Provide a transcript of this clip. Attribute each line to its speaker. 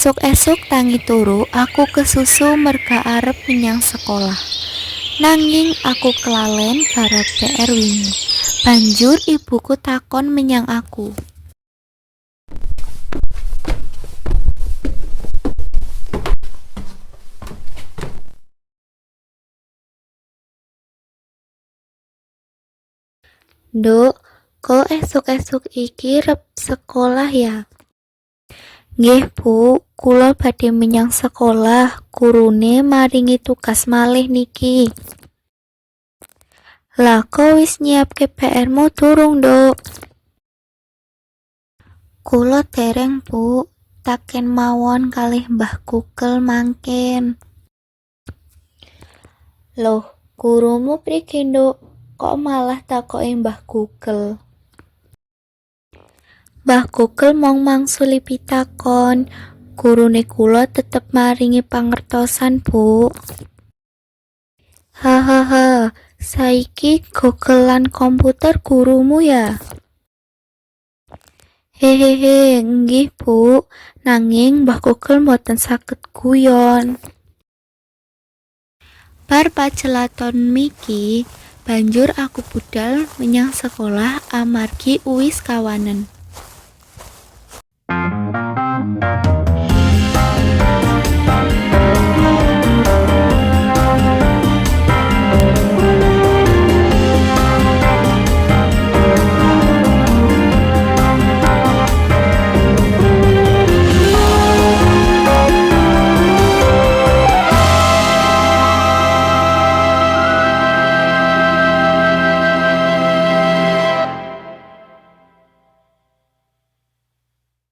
Speaker 1: Esuk-esuk tangi turu aku kesusu merga arep menyang sekolah. Nanging aku kelalen garap PR wingi. Banjur ibuku takon menyang aku. Nduk, kok esuk-esuk iki rep sekolah ya? Nggih, Bu, kula badhe menyang sekolah. Gurune maringi tugas malih niki. Lah kok wis nyiapke PR-mu durung, Nduk? Kula dereng, Bu. Taken mawon kalih Mbah Google mangken. Loh, gurumu priki, Nduk? Kok malah takoki Mbah Google? Mbah Google mong mangsuli pitakon. Gurune kula tetep maringi pangertosan, Bu. Hahaha, saiki Google lan komputer gurumu ya? Hehehe, nggih Bu, nanging Mbah Google mboten saged guyon. Bar pacelaton miki, banjur aku budal menyang sekolah amargi uwis kawanen.